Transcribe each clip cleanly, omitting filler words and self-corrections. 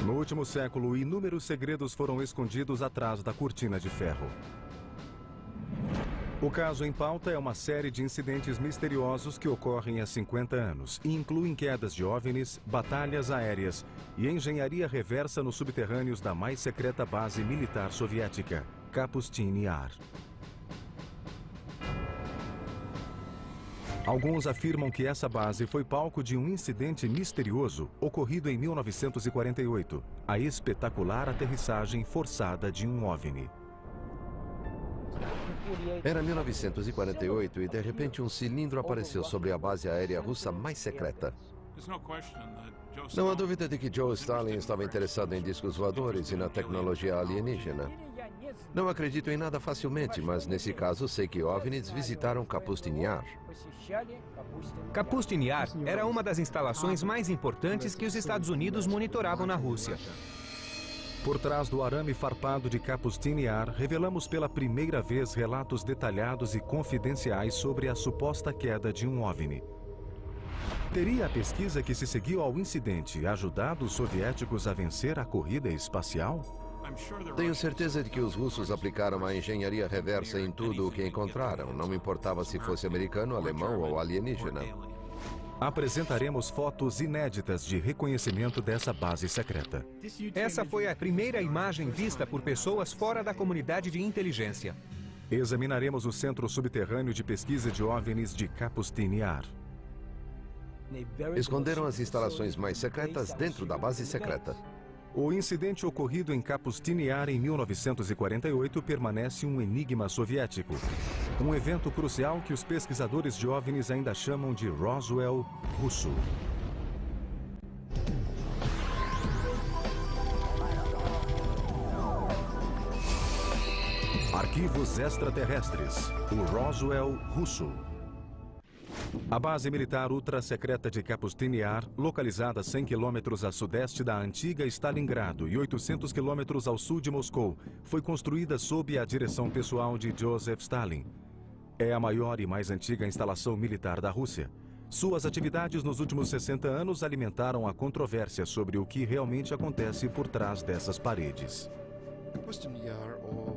No último século, inúmeros segredos foram escondidos atrás da cortina de ferro. O caso em pauta é uma série de incidentes misteriosos que ocorrem há 50 anos e incluem quedas de OVNIs, batalhas aéreas e engenharia reversa nos subterrâneos da mais secreta base militar soviética, Kapustin Yar. Alguns afirmam que essa base foi palco de um incidente misterioso ocorrido em 1948, a espetacular aterrissagem forçada de um OVNI. Era 1948 e, de repente, um cilindro apareceu sobre a base aérea russa mais secreta. Não há dúvida de que Joe Stalin estava interessado em discos voadores e na tecnologia alienígena. Não acredito em nada facilmente, mas nesse caso sei que OVNIs visitaram Kapustin Yar. Kapustin Yar era uma das instalações mais importantes que os Estados Unidos monitoravam na Rússia. Por trás do arame farpado de Kapustin Yar, revelamos pela primeira vez relatos detalhados e confidenciais sobre a suposta queda de um OVNI. Teria a pesquisa que se seguiu ao incidente ajudado os soviéticos a vencer a corrida espacial? Tenho certeza de que os russos aplicaram a engenharia reversa em tudo o que encontraram, não me importava se fosse americano, alemão ou alienígena. Apresentaremos fotos inéditas de reconhecimento dessa base secreta. Essa foi a primeira imagem vista por pessoas fora da comunidade de inteligência. Examinaremos o Centro Subterrâneo de Pesquisa de OVNIs de Kapustin Yar. Esconderam as instalações mais secretas dentro da base secreta. O incidente ocorrido em Kapustin Yar em 1948 permanece um enigma soviético. Um evento crucial que os pesquisadores de OVNIs ainda chamam de Roswell russo. Arquivos extraterrestres. O Roswell russo. A base militar ultra-secreta de Kapustin Yar, localizada a 100 quilômetros a sudeste da antiga Stalingrado e 800 quilômetros ao sul de Moscou, foi construída sob a direção pessoal de Joseph Stalin. É a maior e mais antiga instalação militar da Rússia. Suas atividades nos últimos 60 anos alimentaram a controvérsia sobre o que realmente acontece por trás dessas paredes.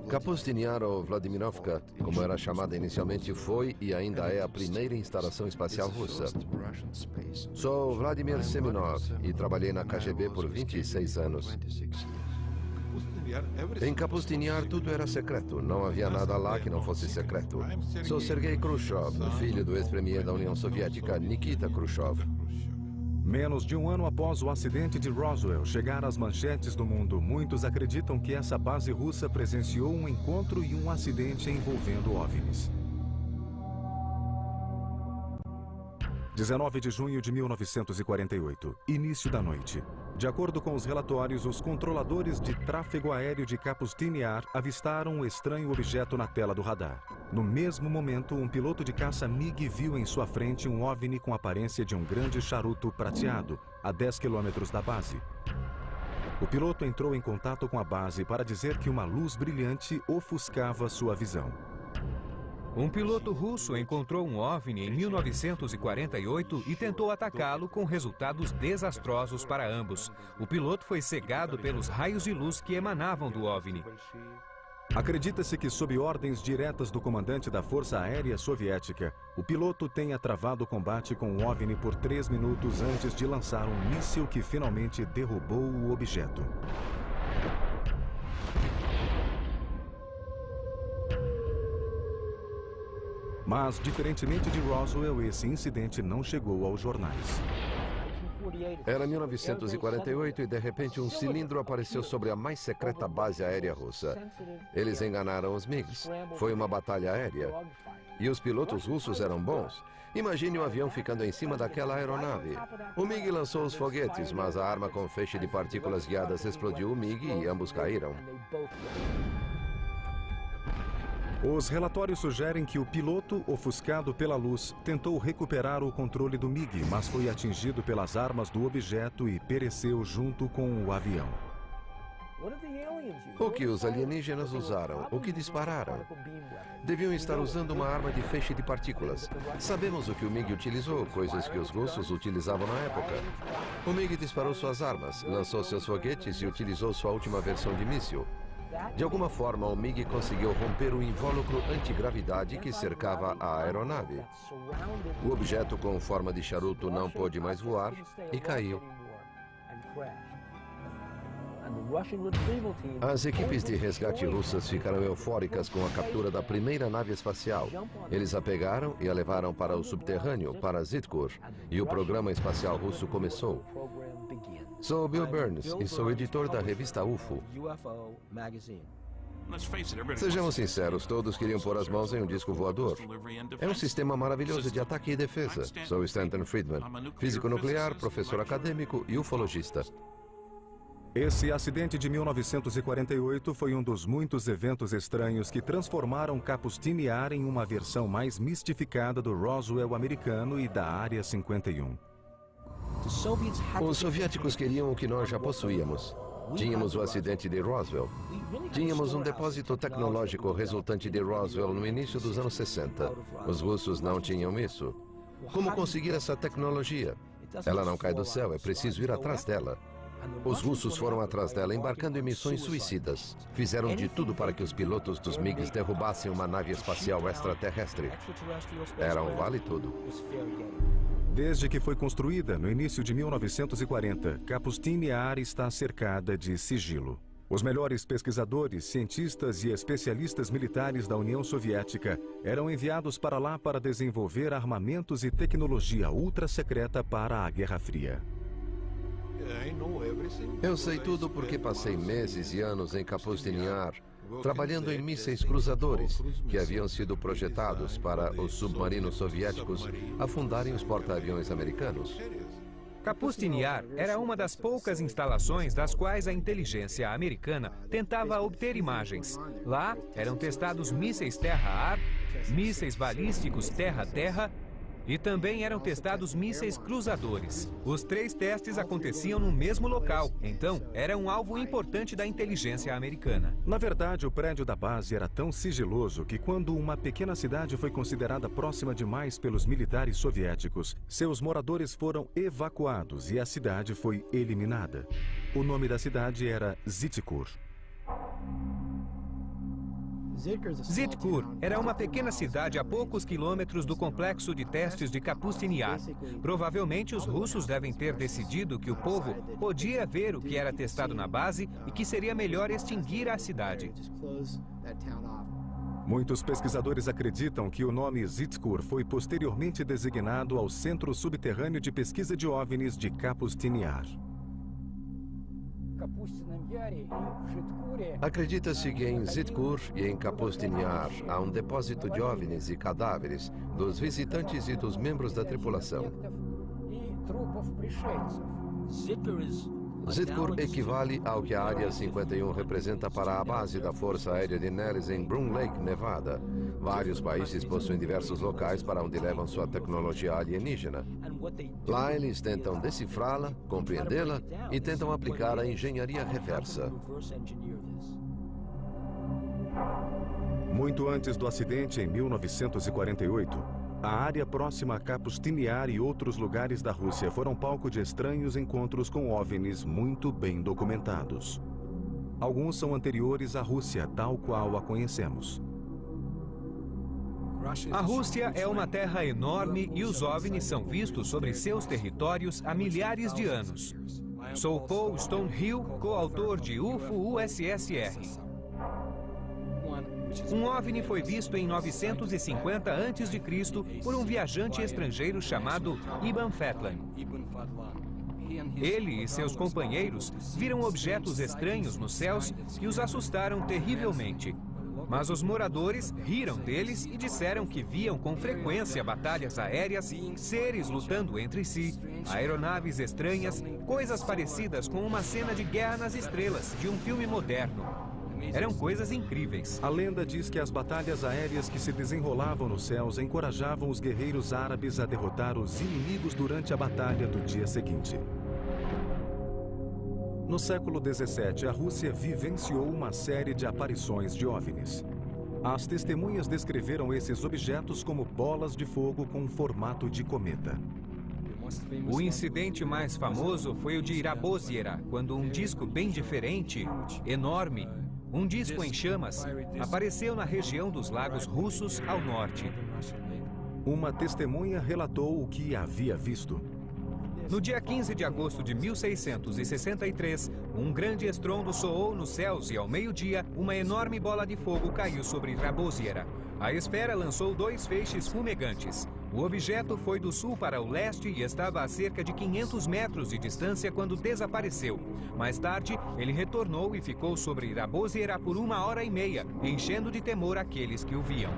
Kapustin Yar, ou Vladimirovka, como era chamada inicialmente, foi e ainda é a primeira instalação espacial russa. Sou Vladimir Semenov e trabalhei na KGB por 26 anos. Em Kapustin Yar tudo era secreto, não havia nada lá que não fosse secreto. Sou Sergei Khrushchev, filho do ex-premier da União Soviética, Nikita Khrushchev. Menos de um ano após o acidente de Roswell chegar às manchetes do mundo, muitos acreditam que essa base russa presenciou um encontro e um acidente envolvendo OVNIs. 19 de junho de 1948, início da noite. De acordo com os relatórios, os controladores de tráfego aéreo de Kapustin Yar avistaram um estranho objeto na tela do radar. No mesmo momento, um piloto de caça MiG viu em sua frente um OVNI com aparência de um grande charuto prateado, a 10 quilômetros da base. O piloto entrou em contato com a base para dizer que uma luz brilhante ofuscava sua visão. Um piloto russo encontrou um OVNI em 1948 e tentou atacá-lo com resultados desastrosos para ambos. O piloto foi cegado pelos raios de luz que emanavam do OVNI. Acredita-se que, sob ordens diretas do comandante da Força Aérea Soviética, o piloto tenha travado o combate com o OVNI por 3 minutos antes de lançar um míssil que finalmente derrubou o objeto. Mas, diferentemente de Roswell, esse incidente não chegou aos jornais. Era 1948 e, de repente, um cilindro apareceu sobre a mais secreta base aérea russa. Eles enganaram os MiGs. Foi uma batalha aérea. E os pilotos russos eram bons. Imagine um avião ficando em cima daquela aeronave. O MiG lançou os foguetes, mas a arma com feixe de partículas guiadas explodiu o MiG e ambos caíram. Os relatórios sugerem que o piloto, ofuscado pela luz, tentou recuperar o controle do MiG, mas foi atingido pelas armas do objeto e pereceu junto com o avião. O que os alienígenas usaram? O que dispararam? Deviam estar usando uma arma de feixe de partículas. Sabemos o que o MiG utilizou, coisas que os russos utilizavam na época. O MiG disparou suas armas, lançou seus foguetes e utilizou sua última versão de míssil. De alguma forma, o MiG conseguiu romper o invólucro antigravidade que cercava a aeronave. O objeto com forma de charuto não pôde mais voar e caiu. As equipes de resgate russas ficaram eufóricas com a captura da primeira nave espacial. Eles a pegaram e a levaram para o subterrâneo, para Zitkur, e o programa espacial russo começou. Sou Bill Burns e sou editor da revista UFO. Sejamos sinceros, todos queriam pôr as mãos em um disco voador. É um sistema maravilhoso de ataque e defesa. Sou Stanton Friedman, físico nuclear, professor acadêmico e ufologista. Esse acidente de 1948 foi um dos muitos eventos estranhos que transformaram Kapustini-Yar em uma versão mais mistificada do Roswell americano e da Área 51. Os soviéticos queriam o que nós já possuíamos. Tínhamos o acidente de Roswell. Tínhamos um depósito tecnológico resultante de Roswell no início dos anos 60. Os russos não tinham isso. Como conseguir essa tecnologia? Ela não cai do céu, é preciso ir atrás dela. Os russos foram atrás dela, embarcando em missões suicidas. Fizeram de tudo para que os pilotos dos MiGs derrubassem uma nave espacial extraterrestre. Era um vale-tudo. Desde que foi construída, no início de 1940, Kapustini-Yar está cercada de sigilo. Os melhores pesquisadores, cientistas e especialistas militares da União Soviética eram enviados para lá para desenvolver armamentos e tecnologia ultra-secreta para a Guerra Fria. Eu sei tudo porque passei meses e anos em Kapustini-Yar, trabalhando em mísseis cruzadores que haviam sido projetados para os submarinos soviéticos afundarem os porta-aviões americanos. Kapustini-Yar era uma das poucas instalações das quais a inteligência americana tentava obter imagens. Lá eram testados mísseis terra-ar, mísseis balísticos terra-terra e também eram testados mísseis cruzadores. Os 3 testes aconteciam no mesmo local, então era um alvo importante da inteligência americana. Na verdade, o prédio da base era tão sigiloso que quando uma pequena cidade foi considerada próxima demais pelos militares soviéticos, seus moradores foram evacuados e a cidade foi eliminada. O nome da cidade era Zitkur. Zitkur era uma pequena cidade a poucos quilômetros do complexo de testes de Kapustini-Yar. Provavelmente os russos devem ter decidido que o povo podia ver o que era testado na base e que seria melhor extinguir a cidade. Muitos pesquisadores acreditam que o nome Zitkur foi posteriormente designado ao Centro Subterrâneo de Pesquisa de OVNIs de Kapustini-Yar. Acredita-se que em Zitkur e em Kapustini-Yar há um depósito de OVNIs e cadáveres dos visitantes e dos membros da tripulação. Zitkur equivale ao que a Área 51 representa para a base da Força Aérea de Nellis em Broom Lake, Nevada. Vários países possuem diversos locais para onde levam sua tecnologia alienígena. Lá eles tentam decifrá-la, compreendê-la e tentam aplicar a engenharia reversa. Muito antes do acidente, em 1948, a área próxima a Kapustini-Yar e outros lugares da Rússia foram palco de estranhos encontros com OVNIs muito bem documentados. Alguns são anteriores à Rússia, tal qual a conhecemos. A Rússia é uma terra enorme e os OVNIs são vistos sobre seus territórios há milhares de anos. Sou Paul Stonehill, coautor de UFO USSR. Um OVNI foi visto em 950 a.C. por um viajante estrangeiro chamado Ibn Fetlan. Ele e seus companheiros viram objetos estranhos nos céus que os assustaram terrivelmente. Mas os moradores riram deles e disseram que viam com frequência batalhas aéreas, seres lutando entre si, aeronaves estranhas, coisas parecidas com uma cena de Guerra nas Estrelas, de um filme moderno. Eram coisas incríveis. A lenda diz que as batalhas aéreas que se desenrolavam nos céus encorajavam os guerreiros árabes a derrotar os inimigos durante a batalha do dia seguinte. No século XVII, a Rússia vivenciou uma série de aparições de OVNIs. As testemunhas descreveram esses objetos como bolas de fogo com formato de cometa. O incidente mais famoso foi o de Rabozyera, quando um disco bem diferente, enorme, um disco em chamas, apareceu na região dos lagos russos ao norte. Uma testemunha relatou o que havia visto. No dia 15 de agosto de 1663, um grande estrondo soou nos céus e, ao meio-dia, uma enorme bola de fogo caiu sobre Rabozyera. A esfera lançou 2 feixes fumegantes. O objeto foi do sul para o leste e estava a cerca de 500 metros de distância quando desapareceu. Mais tarde, ele retornou e ficou sobre Rabozyera por 1h30, enchendo de temor aqueles que o viam.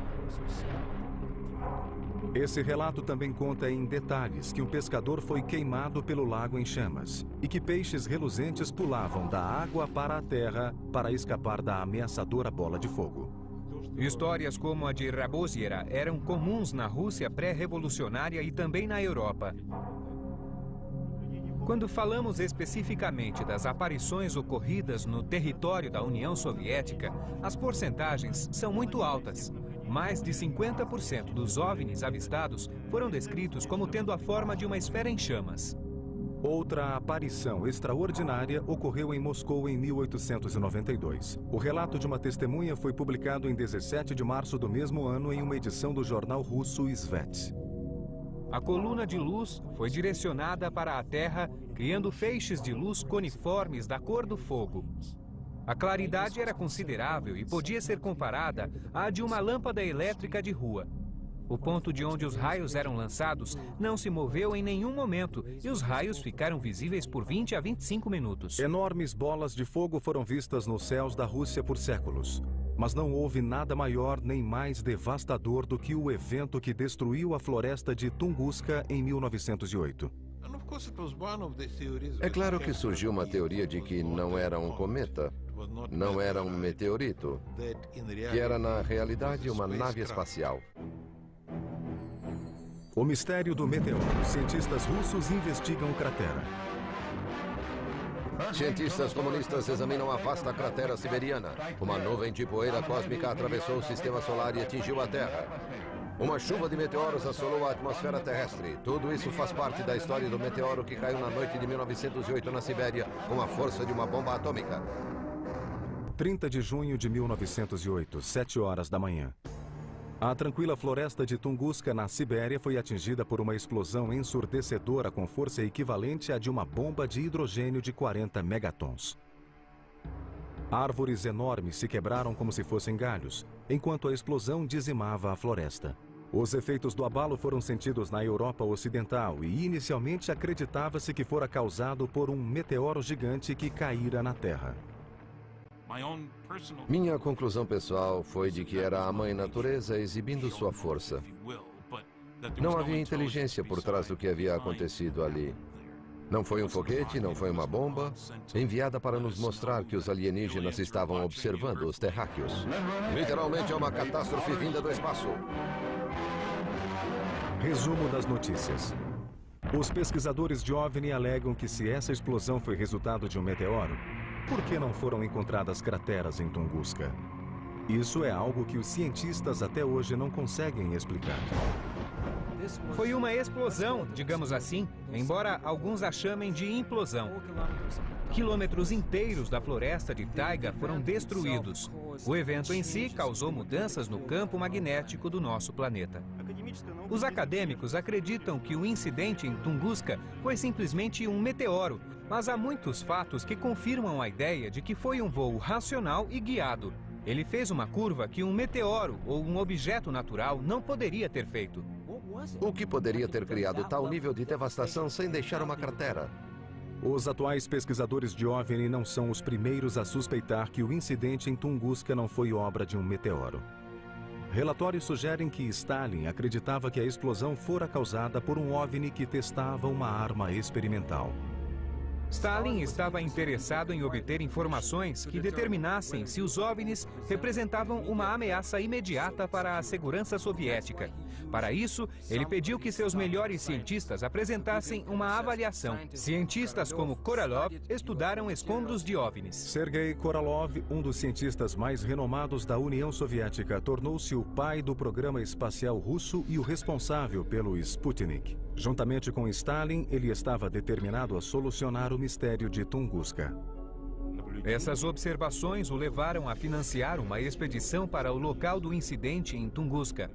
Esse relato também conta em detalhes que um pescador foi queimado pelo lago em chamas e que peixes reluzentes pulavam da água para a terra para escapar da ameaçadora bola de fogo. Histórias como a de Rabozyera eram comuns na Rússia pré-revolucionária e também na Europa. Quando falamos especificamente das aparições ocorridas no território da União Soviética, as porcentagens são muito altas. Mais de 50% dos OVNIs avistados foram descritos como tendo a forma de uma esfera em chamas. Outra aparição extraordinária ocorreu em Moscou em 1892. O relato de uma testemunha foi publicado em 17 de março do mesmo ano em uma edição do jornal russo Svet. A coluna de luz foi direcionada para a Terra, criando feixes de luz coniformes da cor do fogo. A claridade era considerável e podia ser comparada à de uma lâmpada elétrica de rua. O ponto de onde os raios eram lançados não se moveu em nenhum momento e os raios ficaram visíveis por 20 a 25 minutos. Enormes bolas de fogo foram vistas nos céus da Rússia por séculos. Mas não houve nada maior nem mais devastador do que o evento que destruiu a floresta de Tunguska em 1908. É claro que surgiu uma teoria de que não era um cometa, não era um meteorito, que era na realidade uma nave espacial. O mistério do meteoro. Cientistas russos investigam cratera. Cientistas comunistas examinam a vasta cratera siberiana. Uma nuvem de poeira cósmica atravessou o sistema solar e atingiu a Terra. Uma chuva de meteoros assolou a atmosfera terrestre. Tudo isso faz parte da história do meteoro que caiu na noite de 1908 na Sibéria com a força de uma bomba atômica. 30 de junho de 1908, 7 horas da manhã. A tranquila floresta de Tunguska, na Sibéria, foi atingida por uma explosão ensurdecedora com força equivalente à de uma bomba de hidrogênio de 40 megatons. Árvores enormes se quebraram como se fossem galhos, enquanto a explosão dizimava a floresta. Os efeitos do abalo foram sentidos na Europa Ocidental e inicialmente acreditava-se que fora causado por um meteoro gigante que caíra na Terra. Minha conclusão pessoal foi de que era a mãe natureza exibindo sua força. Não havia inteligência por trás do que havia acontecido ali. Não foi um foguete, não foi uma bomba, enviada para nos mostrar que os alienígenas estavam observando os terráqueos. Literalmente é uma catástrofe vinda do espaço. Resumo das notícias. Os pesquisadores de OVNI alegam que se essa explosão foi resultado de um meteoro, por que não foram encontradas crateras em Tunguska? Isso é algo que os cientistas até hoje não conseguem explicar. Foi uma explosão, digamos assim, embora alguns a chamem de implosão. Quilômetros inteiros da floresta de taiga foram destruídos. O evento em si causou mudanças no campo magnético do nosso planeta. Os acadêmicos acreditam que o incidente em Tunguska foi simplesmente um meteoro, mas há muitos fatos que confirmam a ideia de que foi um voo racional e guiado. Ele fez uma curva que um meteoro ou um objeto natural não poderia ter feito. O que poderia ter criado tal nível de devastação sem deixar uma cratera? Os atuais pesquisadores de OVNI não são os primeiros a suspeitar que o incidente em Tunguska não foi obra de um meteoro. Relatórios sugerem que Stalin acreditava que a explosão fora causada por um OVNI que testava uma arma experimental. Stalin estava interessado em obter informações que determinassem se os OVNIs representavam uma ameaça imediata para a segurança soviética. Para isso, ele pediu que seus melhores cientistas apresentassem uma avaliação. Cientistas como Korolev estudaram escombros de OVNIs. Sergei Korolev, um dos cientistas mais renomados da União Soviética, tornou-se o pai do programa espacial russo e o responsável pelo Sputnik. Juntamente com Stalin, ele estava determinado a solucionar o mistério de Tunguska. Essas observações o levaram a financiar uma expedição para o local do incidente em Tunguska.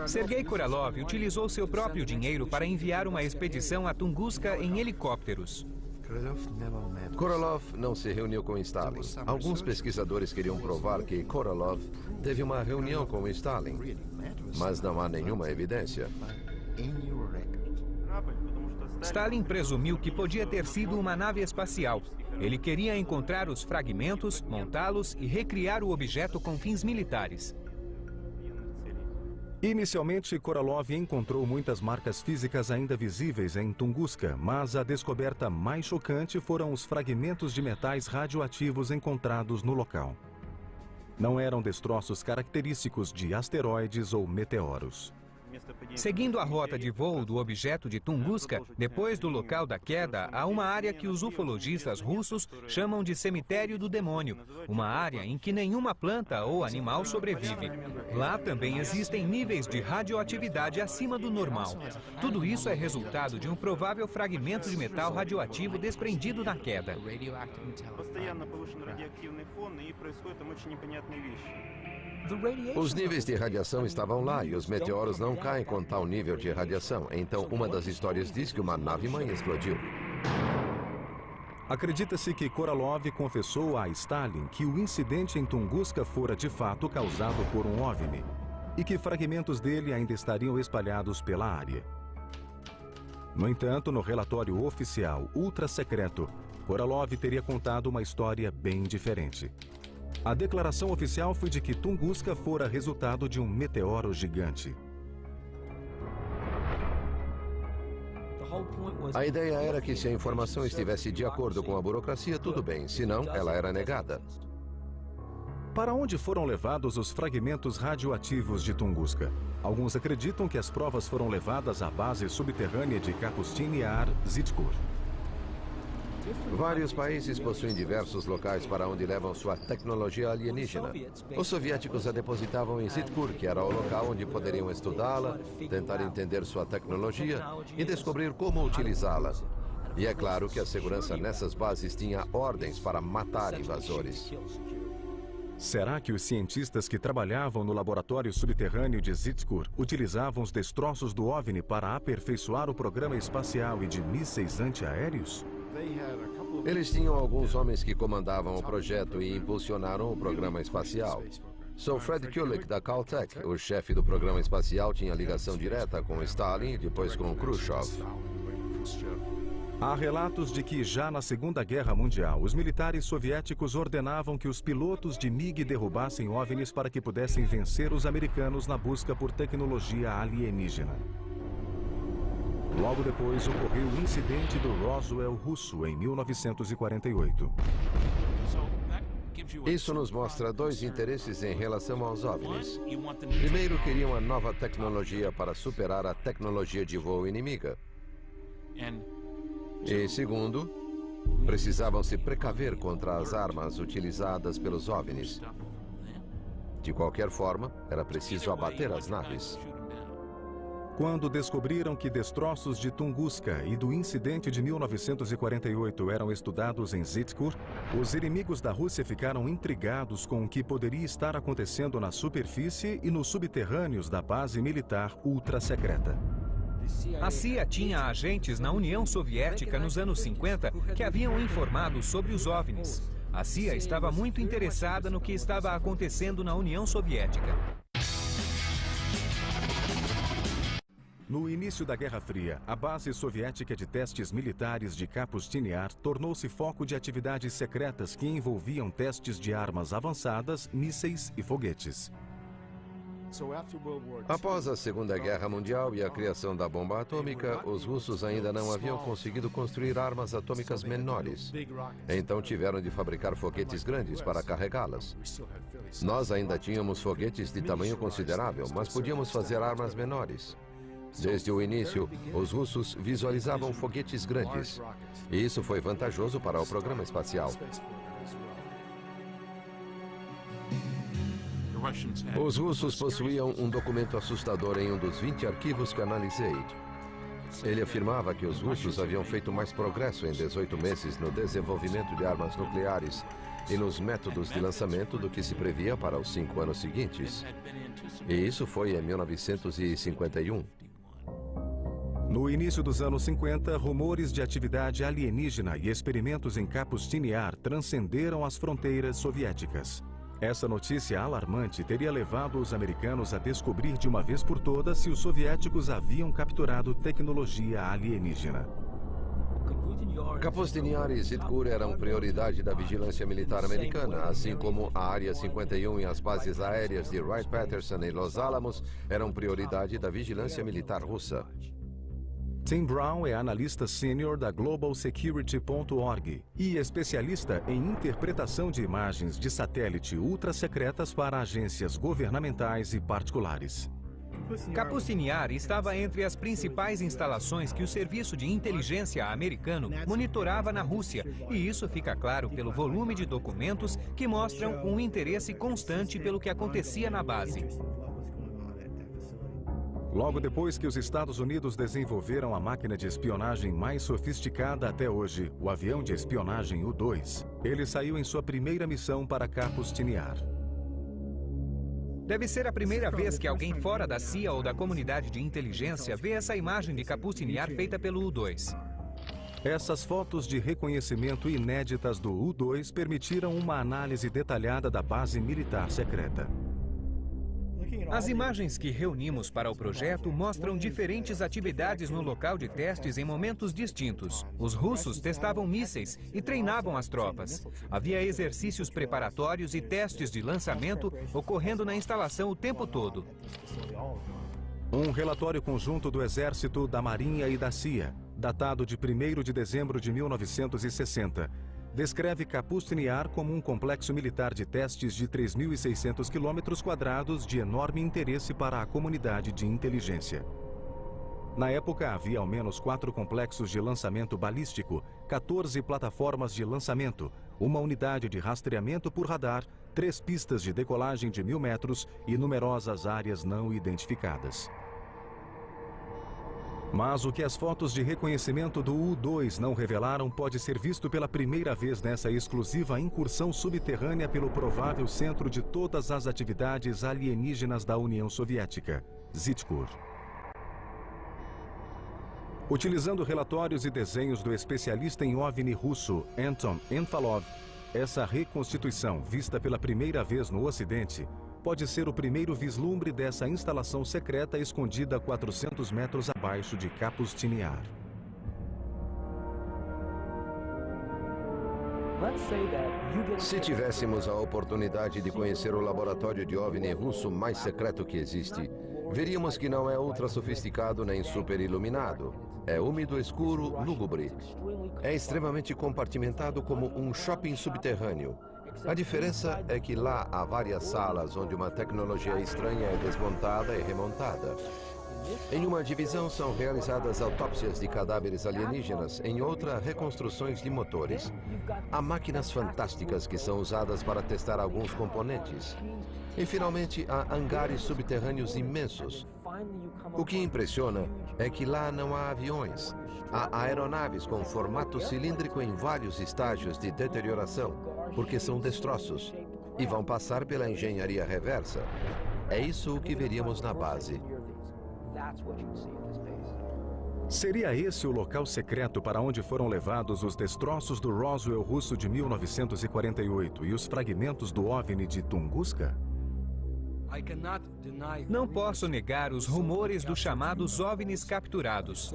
Sergei Korolev utilizou seu próprio dinheiro para enviar uma expedição a Tunguska em helicópteros. Korolev não se reuniu com Stalin. Alguns pesquisadores queriam provar que Korolev teve uma reunião com Stalin, mas não há nenhuma evidência. Stalin presumiu que podia ter sido uma nave espacial. Ele queria encontrar os fragmentos, montá-los e recriar o objeto com fins militares. Inicialmente, Korolev encontrou muitas marcas físicas ainda visíveis em Tunguska, mas a descoberta mais chocante foram os fragmentos de metais radioativos encontrados no local. Não eram destroços característicos de asteroides ou meteoros. Seguindo a rota de voo do objeto de Tunguska, depois do local da queda, há uma área que os ufologistas russos chamam de cemitério do demônio, uma área em que nenhuma planta ou animal sobrevive. Lá também existem níveis de radioatividade acima do normal. Tudo isso é resultado de um provável fragmento de metal radioativo desprendido na queda. Os níveis de radiação estavam lá e os meteoros não caem com tal nível de radiação. Então, uma das histórias diz que uma nave-mãe explodiu. Acredita-se que Korolev confessou a Stalin que o incidente em Tunguska fora de fato causado por um OVNI e que fragmentos dele ainda estariam espalhados pela área. No entanto, no relatório oficial ultra-secreto, Korolev teria contado uma história bem diferente. A declaração oficial foi de que Tunguska fora resultado de um meteoro gigante. A ideia era que se a informação estivesse de acordo com a burocracia, tudo bem, senão ela era negada. Para onde foram levados os fragmentos radioativos de Tunguska? Alguns acreditam que as provas foram levadas à base subterrânea de Kapustin Yar, Zhitkur. Vários países possuem diversos locais para onde levam sua tecnologia alienígena. Os soviéticos a depositavam em Zhitkur, que era o local onde poderiam estudá-la, tentar entender sua tecnologia e descobrir como utilizá-la. E é claro que a segurança nessas bases tinha ordens para matar invasores. Será que os cientistas que trabalhavam no laboratório subterrâneo de Zhitkur utilizavam os destroços do OVNI para aperfeiçoar o programa espacial e de mísseis antiaéreos? Eles tinham alguns homens que comandavam o projeto e impulsionaram o programa espacial. Sir Fred Kulik, da Caltech, o chefe do programa espacial, tinha ligação direta com Stalin e depois com Khrushchev. Há relatos de que, já na Segunda Guerra Mundial, os militares soviéticos ordenavam que os pilotos de MiG derrubassem OVNIs para que pudessem vencer os americanos na busca por tecnologia alienígena. Logo depois, ocorreu o incidente do Roswell russo, em 1948. Isso nos mostra dois interesses em relação aos OVNIs. Primeiro, queriam a nova tecnologia para superar a tecnologia de voo inimiga. E segundo, precisavam se precaver contra as armas utilizadas pelos OVNIs. De qualquer forma, era preciso abater as naves. Quando descobriram que destroços de Tunguska e do incidente de 1948 eram estudados em Zhitkur, os inimigos da Rússia ficaram intrigados com o que poderia estar acontecendo na superfície e nos subterrâneos da base militar ultra-secreta. A CIA tinha agentes na União Soviética nos anos 50 que haviam informado sobre os OVNIs. A CIA estava muito interessada no que estava acontecendo na União Soviética. No início da Guerra Fria, a base soviética de testes militares de Kapustin Yar tornou-se foco de atividades secretas que envolviam testes de armas avançadas, mísseis e foguetes. Após a Segunda Guerra Mundial e a criação da bomba atômica, os russos ainda não haviam conseguido construir armas atômicas menores. Então tiveram de fabricar foguetes grandes para carregá-las. Nós ainda tínhamos foguetes de tamanho considerável, mas podíamos fazer armas menores. Desde o início, os russos visualizavam foguetes grandes. E isso foi vantajoso para o programa espacial. Os russos possuíam um documento assustador em um dos 20 arquivos que analisei. Ele afirmava que os russos haviam feito mais progresso em 18 meses no desenvolvimento de armas nucleares e nos métodos de lançamento do que se previa para os 5 anos seguintes. E isso foi em 1951. No início dos anos 50, rumores de atividade alienígena e experimentos em Kapustin-Yar transcenderam as fronteiras soviéticas. Essa notícia alarmante teria levado os americanos a descobrir de uma vez por todas se os soviéticos haviam capturado tecnologia alienígena. Kapustin-Yar e Zitkur eram prioridade da vigilância militar americana, assim como a Área 51 e as bases aéreas de Wright-Patterson e Los Alamos eram prioridade da vigilância militar russa. Tim Brown é analista sênior da GlobalSecurity.org e especialista em interpretação de imagens de satélite ultra-secretas para agências governamentais e particulares. Kapustin-Yar estava entre as principais instalações que o serviço de inteligência americano monitorava na Rússia, e isso fica claro pelo volume de documentos que mostram um interesse constante pelo que acontecia na base. Logo depois que os Estados Unidos desenvolveram a máquina de espionagem mais sofisticada até hoje, o avião de espionagem U-2, ele saiu em sua primeira missão para Kapustin-Yar. Deve ser a primeira vez que alguém fora da CIA ou da comunidade de inteligência vê essa imagem de Kapustin-Yar feita pelo U-2. Essas fotos de reconhecimento inéditas do U-2 permitiram uma análise detalhada da base militar secreta. As imagens que reunimos para o projeto mostram diferentes atividades no local de testes em momentos distintos. Os russos testavam mísseis e treinavam as tropas. Havia exercícios preparatórios e testes de lançamento ocorrendo na instalação o tempo todo. Um relatório conjunto do Exército, da Marinha e da CIA, datado de 1º de dezembro de 1960, descreve Kapustin-Yar como um complexo militar de testes de 3.600 km² de enorme interesse para a comunidade de inteligência. Na época, havia ao menos 4 complexos de lançamento balístico, 14 plataformas de lançamento, uma unidade de rastreamento por radar, 3 pistas de decolagem de 1.000 metros e numerosas áreas não identificadas. Mas o que as fotos de reconhecimento do U-2 não revelaram pode ser visto pela primeira vez nessa exclusiva incursão subterrânea pelo provável centro de todas as atividades alienígenas da União Soviética, Zitkur. Utilizando relatórios e desenhos do especialista em OVNI russo Anton Enfalov, essa reconstituição, vista pela primeira vez no Ocidente, pode ser o primeiro vislumbre dessa instalação secreta escondida a 400 metros abaixo de Kapustin-Yar. Se tivéssemos a oportunidade de conhecer o laboratório de OVNI russo mais secreto que existe, veríamos que não é ultra sofisticado nem super iluminado. É úmido, escuro, lúgubre. É extremamente compartimentado como um shopping subterrâneo. A diferença é que lá há várias salas onde uma tecnologia estranha é desmontada e remontada. Em uma divisão são realizadas autópsias de cadáveres alienígenas, em outra, reconstruções de motores. Há máquinas fantásticas que são usadas para testar alguns componentes. E, finalmente, há hangares subterrâneos imensos. O que impressiona é que lá não há aviões. Há aeronaves com formato cilíndrico em vários estágios de deterioração, porque são destroços, e vão passar pela engenharia reversa. É isso o que veríamos na base. Seria esse o local secreto para onde foram levados os destroços do Roswell russo de 1948 e os fragmentos do OVNI de Tunguska? Não posso negar os rumores dos chamados OVNIs capturados.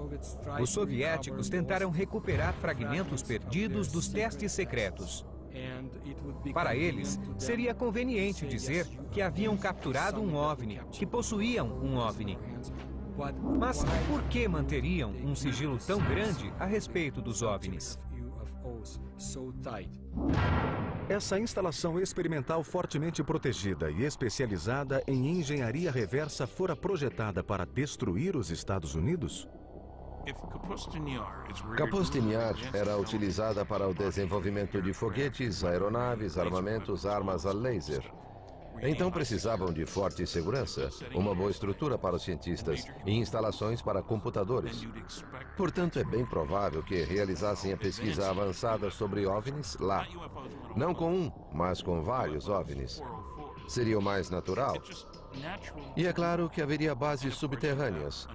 Os soviéticos tentaram recuperar fragmentos perdidos dos testes secretos. Para eles, seria conveniente dizer que haviam capturado um OVNI, que possuíam um OVNI. Mas por que manteriam um sigilo tão grande a respeito dos OVNIs? Essa instalação experimental fortemente protegida e especializada em engenharia reversa fora projetada para destruir os Estados Unidos? Kapustin-Yar era utilizada para o desenvolvimento de foguetes, aeronaves, armamentos, armas a laser. Então precisavam de forte segurança, uma boa estrutura para os cientistas e instalações para computadores. Portanto, é bem provável que realizassem a pesquisa avançada sobre OVNIs lá. Não com um, mas com vários OVNIs. Seria o mais natural. E é claro que haveria bases subterrâneas,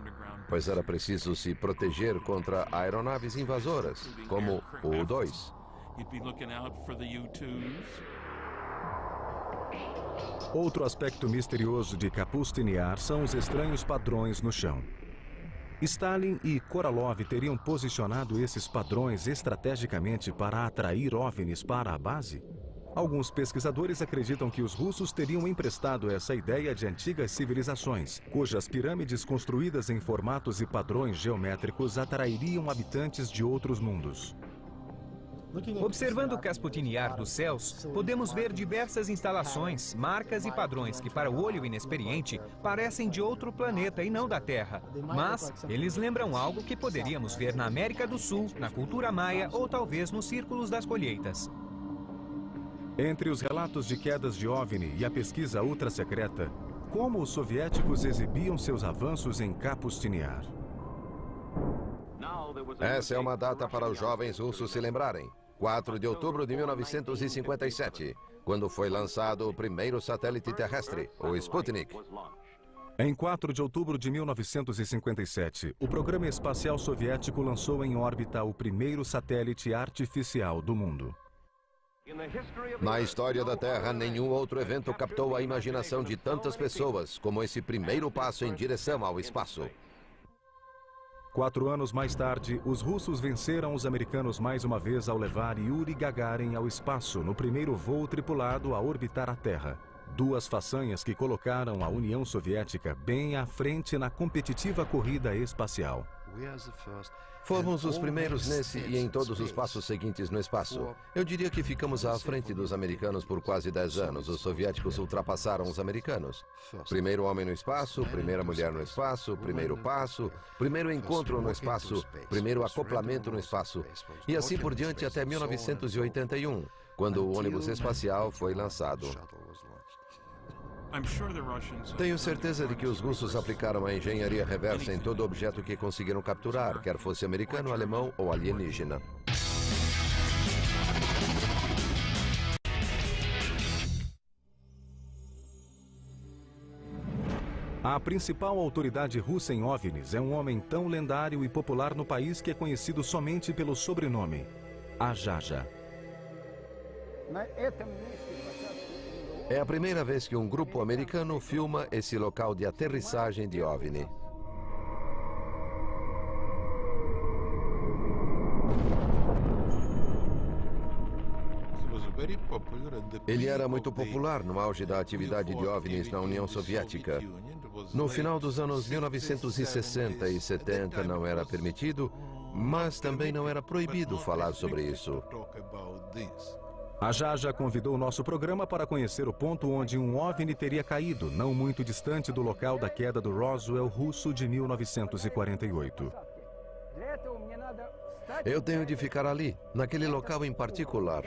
pois era preciso se proteger contra aeronaves invasoras, como o U-2. Outro aspecto misterioso de Kapustin-Yar são os estranhos padrões no chão. Stalin e Korolev teriam posicionado esses padrões estrategicamente para atrair OVNIs para a base? Alguns pesquisadores acreditam que os russos teriam emprestado essa ideia de antigas civilizações, cujas pirâmides construídas em formatos e padrões geométricos atrairiam habitantes de outros mundos. Observando Kapustin-Yar dos céus, podemos ver diversas instalações, marcas e padrões que, para o olho inexperiente, parecem de outro planeta e não da Terra. Mas eles lembram algo que poderíamos ver na América do Sul, na cultura maia ou talvez nos círculos das colheitas. Entre os relatos de quedas de OVNI e a pesquisa ultra-secreta, como os soviéticos exibiam seus avanços em Kapustin-Yar? Essa é uma data para os jovens russos se lembrarem. 4 de outubro de 1957, quando foi lançado o primeiro satélite terrestre, o Sputnik. Em 4 de outubro de 1957, o programa espacial soviético lançou em órbita o primeiro satélite artificial do mundo. Na história da Terra, nenhum outro evento captou a imaginação de tantas pessoas como esse primeiro passo em direção ao espaço. 4 anos mais tarde, os russos venceram os americanos mais uma vez ao levar Yuri Gagarin ao espaço no primeiro voo tripulado a orbitar a Terra. 2 façanhas que colocaram a União Soviética bem à frente na competitiva corrida espacial. Fomos os primeiros nesse e em todos os passos seguintes no espaço. Eu diria que ficamos à frente dos americanos por quase 10 anos. Os soviéticos ultrapassaram os americanos. Primeiro homem no espaço, primeira mulher no espaço, primeiro passo, primeiro encontro no espaço, primeiro acoplamento no espaço. E assim por diante até 1981, quando o ônibus espacial foi lançado. Tenho certeza de que os russos aplicaram a engenharia reversa em todo objeto que conseguiram capturar, quer fosse americano, alemão ou alienígena. A principal autoridade russa em OVNIs é um homem tão lendário e popular no país que é conhecido somente pelo sobrenome, Ajaja. É a primeira vez que um grupo americano filma esse local de aterrissagem de OVNI. Ele era muito popular no auge da atividade de OVNIs na União Soviética. No final dos anos 1960 e 70 não era permitido, mas também não era proibido falar sobre isso. Ajaja convidou o nosso programa para conhecer o ponto onde um OVNI teria caído, não muito distante do local da queda do Roswell russo de 1948. Eu tenho de ficar ali, naquele local em particular.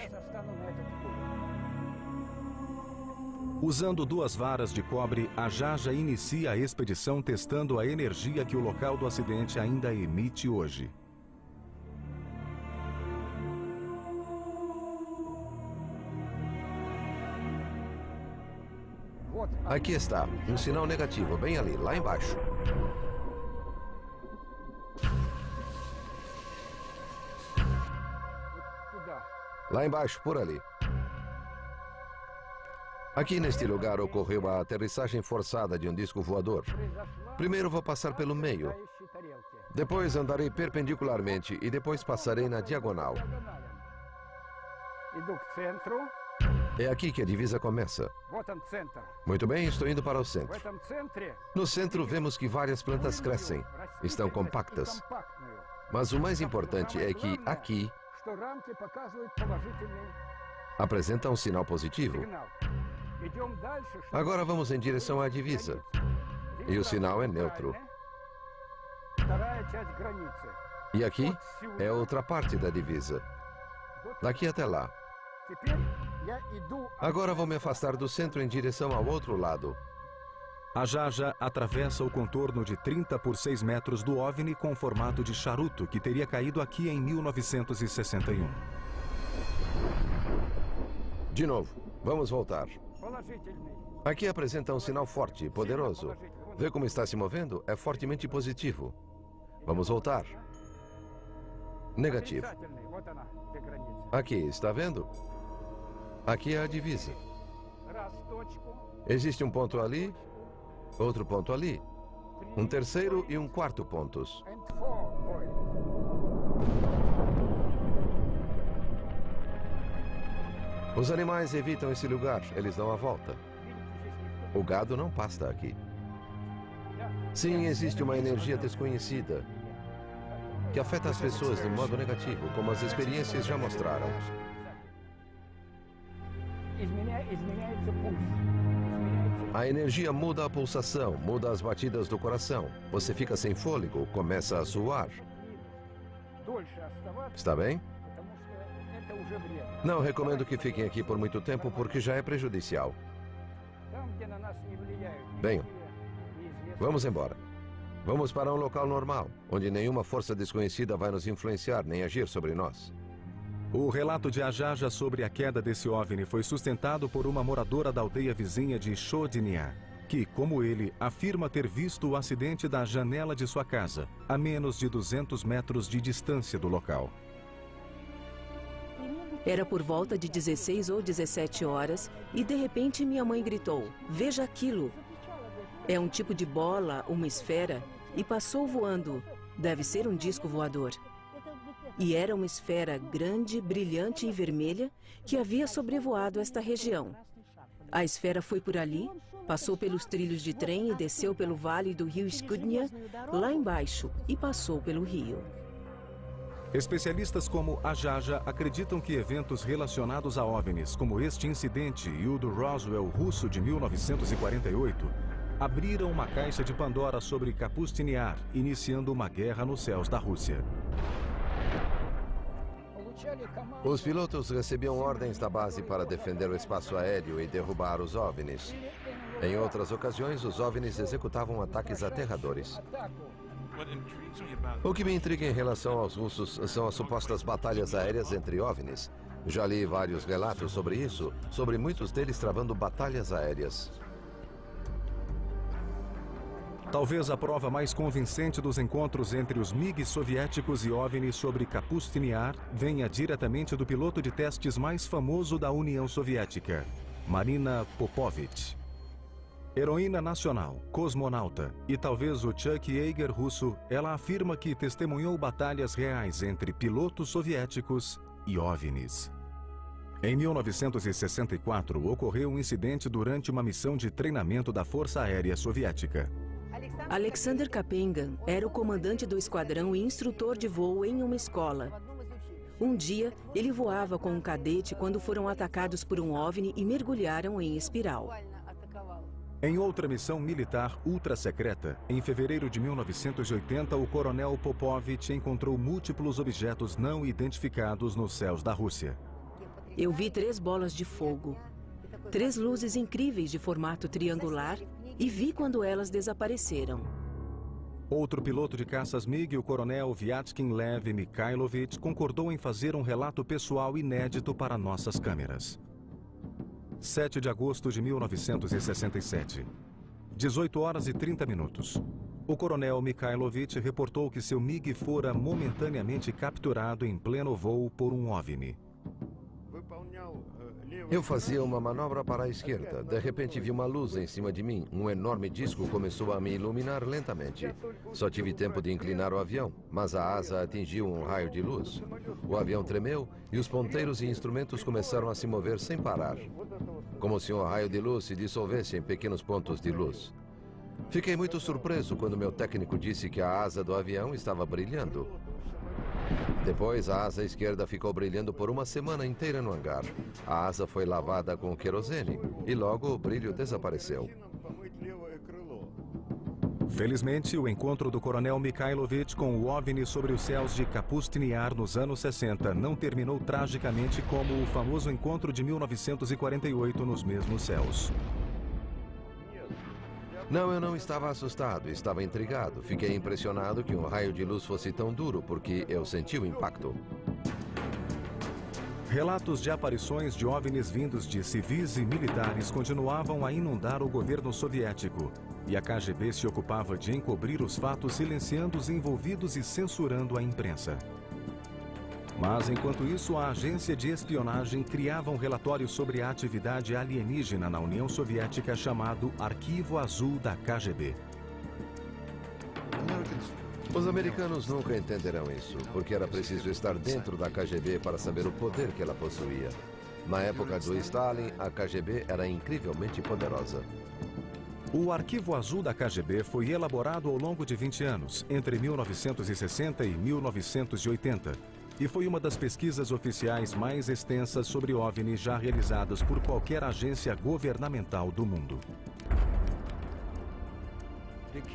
Usando 2 varas de cobre, Ajaja inicia a expedição testando a energia que o local do acidente ainda emite hoje. Aqui está, um sinal negativo, bem ali, lá embaixo. Lá embaixo, por ali. Aqui neste lugar ocorreu a aterrissagem forçada de um disco voador. Primeiro vou passar pelo meio. Depois andarei perpendicularmente e depois passarei na diagonal. É aqui que a divisa começa. Muito bem, estou indo para o centro. No centro vemos que várias plantas crescem, estão compactas. Mas o mais importante é que aqui apresenta um sinal positivo. Agora vamos em direção à divisa. E o sinal é neutro. E aqui é outra parte da divisa. Daqui até lá. Agora vou me afastar do centro em direção ao outro lado. A Jaja atravessa o contorno de 30 por 6 metros do OVNI com formato de charuto que teria caído aqui em 1961. De novo, vamos voltar. Aqui apresenta um sinal forte e poderoso. Vê como está se movendo? É fortemente positivo. Vamos voltar. Negativo. Aqui, está vendo? Aqui é a divisa. Existe um ponto ali, outro ponto ali, um terceiro e um quarto pontos. Os animais evitam esse lugar, eles dão a volta. O gado não pasta aqui. Sim, existe uma energia desconhecida que afeta as pessoas de modo negativo, como as experiências já mostraram. A energia muda a pulsação, muda as batidas do coração. Você fica sem fôlego, começa a suar. Está bem? Não recomendo que fiquem aqui por muito tempo, porque já é prejudicial. Venham. Vamos embora. Vamos para um local normal, onde nenhuma força desconhecida vai nos influenciar nem agir sobre nós. O relato de Ajaja sobre a queda desse OVNI foi sustentado por uma moradora da aldeia vizinha de Chodinia, que, como ele, afirma ter visto o acidente da janela de sua casa, a menos de 200 metros de distância do local. Era por volta de 16 ou 17 horas e, de repente, minha mãe gritou: "Veja aquilo! É um tipo de bola, uma esfera, e passou voando. Deve ser um disco voador." E era uma esfera grande, brilhante e vermelha que havia sobrevoado esta região. A esfera foi por ali, passou pelos trilhos de trem e desceu pelo vale do rio Skudnia, lá embaixo, e passou pelo rio. Especialistas como Ajaja acreditam que eventos relacionados a OVNIs, como este incidente e o do Roswell russo de 1948, abriram uma caixa de Pandora sobre Kapustiniar, iniciando uma guerra nos céus da Rússia. Os pilotos recebiam ordens da base para defender o espaço aéreo e derrubar os OVNIs. Em outras ocasiões, os OVNIs executavam ataques aterradores. O que me intriga em relação aos russos são as supostas batalhas aéreas entre OVNIs. Já li vários relatos sobre isso, sobre muitos deles travando batalhas aéreas. Talvez a prova mais convincente dos encontros entre os MiGs soviéticos e OVNIs sobre Kapustiniar venha diretamente do piloto de testes mais famoso da União Soviética, Marina Popovich. Heroína nacional, cosmonauta e talvez o Chuck Yeager russo, ela afirma que testemunhou batalhas reais entre pilotos soviéticos e OVNIs. Em 1964, ocorreu um incidente durante uma missão de treinamento da Força Aérea Soviética. Alexander Kapengan era o comandante do esquadrão e instrutor de voo em uma escola. Um dia, ele voava com um cadete quando foram atacados por um OVNI e mergulharam em espiral. Em outra missão militar ultra-secreta, em fevereiro de 1980, o coronel Popovich encontrou múltiplos objetos não identificados nos céus da Rússia. Eu vi 3 bolas de fogo, 3 luzes incríveis de formato triangular e vi quando elas desapareceram. Outro piloto de caças MiG, o coronel Vyatkin Lev Mikhailovich, concordou em fazer um relato pessoal inédito para nossas câmeras. 7 de agosto de 1967. 18 horas e 30 minutos. O coronel Mikhailovich reportou que seu MiG fora momentaneamente capturado em pleno voo por um OVNI. Eu fazia uma manobra para a esquerda. De repente vi uma luz em cima de mim. Um enorme disco começou a me iluminar lentamente. Só tive tempo de inclinar o avião, mas a asa atingiu um raio de luz. O avião tremeu e os ponteiros e instrumentos começaram a se mover sem parar, como se um raio de luz se dissolvesse em pequenos pontos de luz. Fiquei muito surpreso quando meu técnico disse que a asa do avião estava brilhando. Depois, a asa esquerda ficou brilhando por uma semana inteira no hangar. A asa foi lavada com querosene e logo o brilho desapareceu. Felizmente, o encontro do coronel Mikhailovich com o OVNI sobre os céus de Kapustin Yar nos anos 60 não terminou tragicamente como o famoso encontro de 1948 nos mesmos céus. Não, eu não estava assustado, estava intrigado. Fiquei impressionado que um raio de luz fosse tão duro, porque eu senti o impacto. Relatos de aparições de OVNIs vindos de civis e militares continuavam a inundar o governo soviético. E a KGB se ocupava de encobrir os fatos, silenciando os envolvidos e censurando a imprensa. Mas, enquanto isso, a agência de espionagem criava um relatório sobre a atividade alienígena na União Soviética chamado Arquivo Azul da KGB. Os americanos nunca entenderão isso, porque era preciso estar dentro da KGB para saber o poder que ela possuía. Na época do Stalin, a KGB era incrivelmente poderosa. O Arquivo Azul da KGB foi elaborado ao longo de 20 anos, entre 1960 e 1980, e foi uma das pesquisas oficiais mais extensas sobre OVNI já realizadas por qualquer agência governamental do mundo.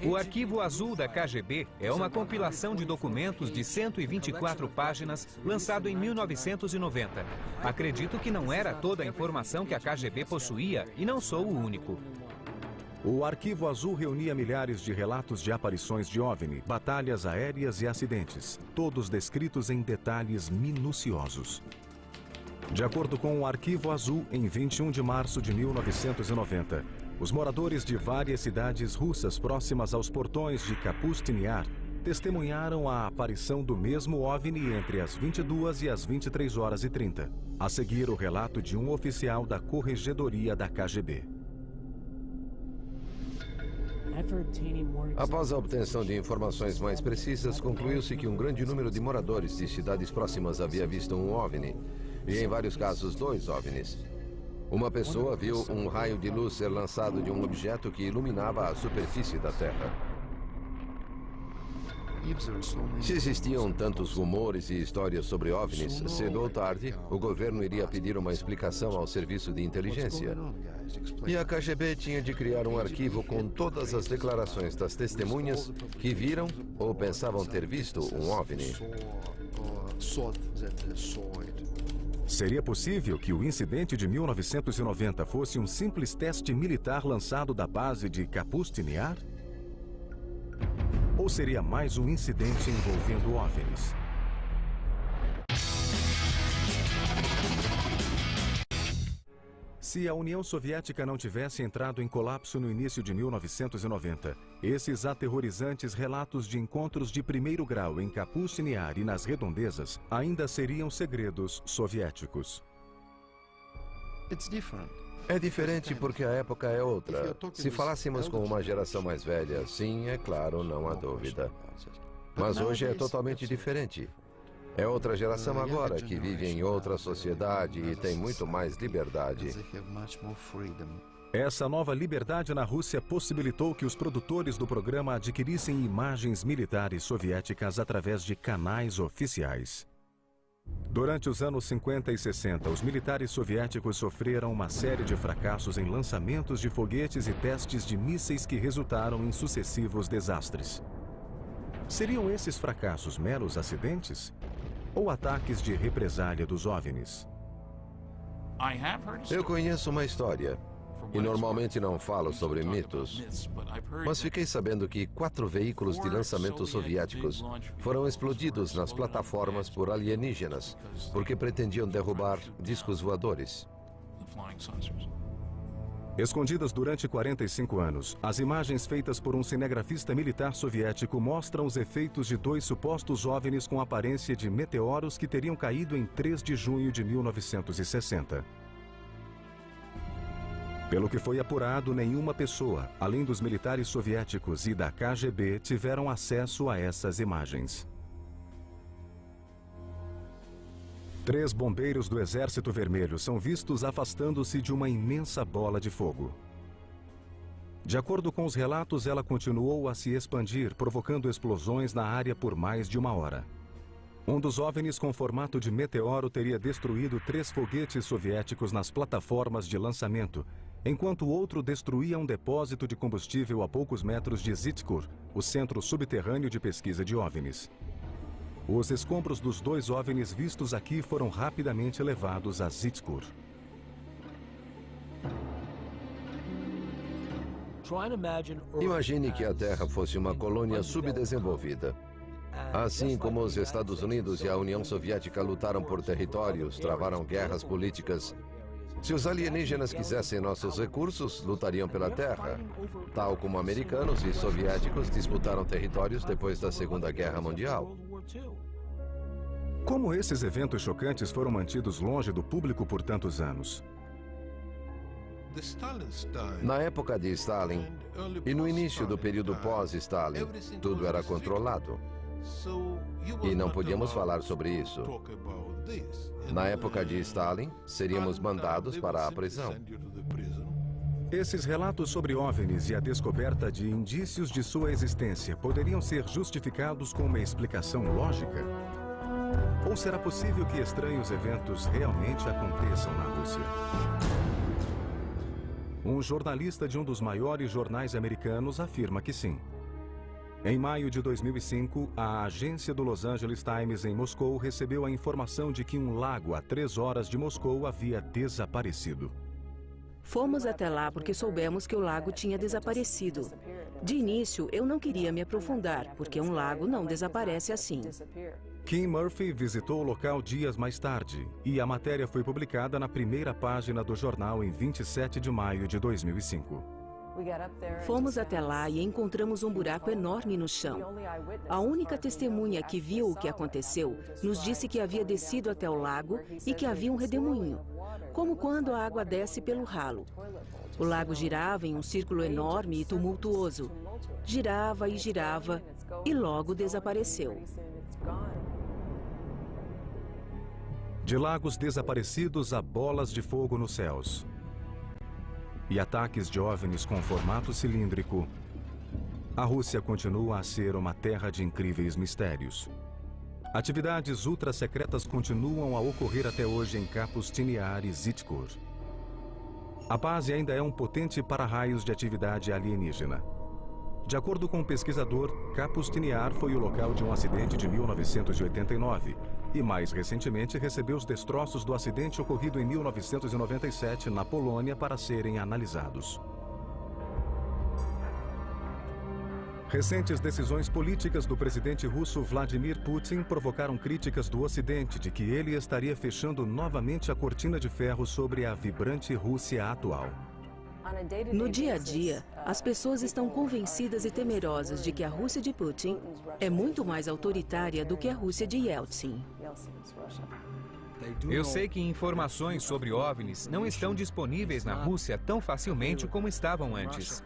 O Arquivo Azul da KGB é uma compilação de documentos de 124 páginas, lançado em 1990. Acredito que não era toda a informação que a KGB possuía e não sou o único. O Arquivo Azul reunia milhares de relatos de aparições de OVNI, batalhas aéreas e acidentes, todos descritos em detalhes minuciosos. De acordo com o Arquivo Azul, em 21 de março de 1990, os moradores de várias cidades russas próximas aos portões de Kapustin Yar testemunharam a aparição do mesmo OVNI entre as 22 e as 23h30. A seguir, o relato de um oficial da Corregedoria da KGB. Após a obtenção de informações mais precisas, concluiu-se que um grande número de moradores de cidades próximas havia visto um OVNI, e em vários casos 2 OVNIs. Uma pessoa viu um raio de luz ser lançado de um objeto que iluminava a superfície da Terra. Se existiam tantos rumores e histórias sobre OVNIs, cedo ou tarde, o governo iria pedir uma explicação ao serviço de inteligência. E a KGB tinha de criar um arquivo com todas as declarações das testemunhas que viram ou pensavam ter visto um OVNI. Seria possível que o incidente de 1990 fosse um simples teste militar lançado da base de Kapustin Yar? Ou seria mais um incidente envolvendo OVNIs? Se a União Soviética não tivesse entrado em colapso no início de 1990, esses aterrorizantes relatos de encontros de primeiro grau em Kapustin Yar e nas redondezas ainda seriam segredos soviéticos. É diferente porque a época é outra. Se falássemos com uma geração mais velha, sim, é claro, não há dúvida. Mas hoje é totalmente diferente. É outra geração agora que vive em outra sociedade e tem muito mais liberdade. Essa nova liberdade na Rússia possibilitou que os produtores do programa adquirissem imagens militares soviéticas através de canais oficiais. Durante os anos 50 e 60, os militares soviéticos sofreram uma série de fracassos em lançamentos de foguetes e testes de mísseis que resultaram em sucessivos desastres. Seriam esses fracassos meros acidentes? Ou ataques de represália dos OVNIs? Eu conheço uma história, e normalmente não falo sobre mitos, mas fiquei sabendo que 4 veículos de lançamento soviéticos foram explodidos nas plataformas por alienígenas, porque pretendiam derrubar discos voadores. Escondidas durante 45 anos, as imagens feitas por um cinegrafista militar soviético mostram os efeitos de 2 supostos OVNIs com aparência de meteoros que teriam caído em 3 de junho de 1960. Pelo que foi apurado, nenhuma pessoa, além dos militares soviéticos e da KGB, tiveram acesso a essas imagens. 3 bombeiros do Exército Vermelho são vistos afastando-se de uma imensa bola de fogo. De acordo com os relatos, ela continuou a se expandir, provocando explosões na área por mais de 1 hora. Um dos OVNIs com formato de meteoro teria destruído 3 foguetes soviéticos nas plataformas de lançamento, enquanto o outro destruía um depósito de combustível a poucos metros de Zhitkur, o centro subterrâneo de pesquisa de OVNIs. Os escombros dos 2 OVNIs vistos aqui foram rapidamente levados a Zhitkur. Imagine que a Terra fosse uma colônia subdesenvolvida. Assim como os Estados Unidos e a União Soviética lutaram por territórios, travaram guerras políticas, se os alienígenas quisessem nossos recursos, lutariam pela Terra, tal como americanos e soviéticos disputaram territórios depois da Segunda Guerra Mundial. Como esses eventos chocantes foram mantidos longe do público por tantos anos? Na época de Stalin e no início do período pós-Stalin, tudo era controlado. E não podíamos falar sobre isso. Na época de Stalin, seríamos mandados para a prisão. Esses relatos sobre OVNIs e a descoberta de indícios de sua existência poderiam ser justificados com uma explicação lógica? Ou será possível que estranhos eventos realmente aconteçam na Rússia? Um jornalista de um dos maiores jornais americanos afirma que sim. Em maio de 2005, a agência do Los Angeles Times em Moscou recebeu a informação de que um lago a 3 horas de Moscou havia desaparecido. Fomos até lá porque soubemos que o lago tinha desaparecido. De início, eu não queria me aprofundar, porque um lago não desaparece assim. Kim Murphy visitou o local dias mais tarde e a matéria foi publicada na primeira página do jornal em 27 de maio de 2005. Fomos até lá e encontramos um buraco enorme no chão. A única testemunha que viu o que aconteceu nos disse que havia descido até o lago e que havia um redemoinho, como quando a água desce pelo ralo. O lago girava em um círculo enorme e tumultuoso. Girava e girava e logo desapareceu. De lagos desaparecidos a bolas de fogo nos céus. E ataques de OVNIs com formato cilíndrico, a Rússia continua a ser uma terra de incríveis mistérios. Atividades ultra-secretas continuam a ocorrer até hoje em Kapustin Yar e Zhitkur. A base ainda é um potente para-raios de atividade alienígena. De acordo com o pesquisador, Kapustin Yar foi o local de um acidente de 1989 e, mais recentemente, recebeu os destroços do acidente ocorrido em 1997 na Polônia para serem analisados. Recentes decisões políticas do presidente russo Vladimir Putin provocaram críticas do Ocidente de que ele estaria fechando novamente a cortina de ferro sobre a vibrante Rússia atual. No dia a dia, as pessoas estão convencidas e temerosas de que a Rússia de Putin é muito mais autoritária do que a Rússia de Yeltsin. Eu sei que informações sobre OVNIs não estão disponíveis na Rússia tão facilmente como estavam antes.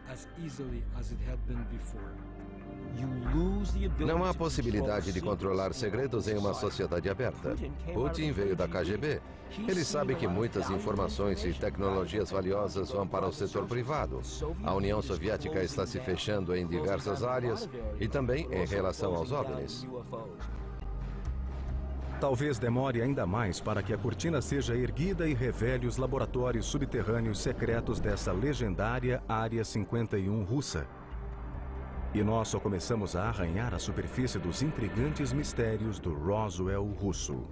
Não há possibilidade de controlar segredos em uma sociedade aberta. Putin veio da KGB. Ele sabe que muitas informações e tecnologias valiosas vão para o setor privado. A União Soviética está se fechando em diversas áreas e também em relação aos OVNIs. Talvez demore ainda mais para que a cortina seja erguida e revele os laboratórios subterrâneos secretos dessa legendária Área 51 russa. E nós só começamos a arranhar a superfície dos intrigantes mistérios do Roswell russo.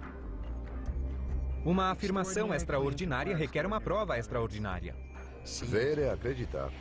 Uma afirmação extraordinária requer uma prova extraordinária. Ver é acreditar.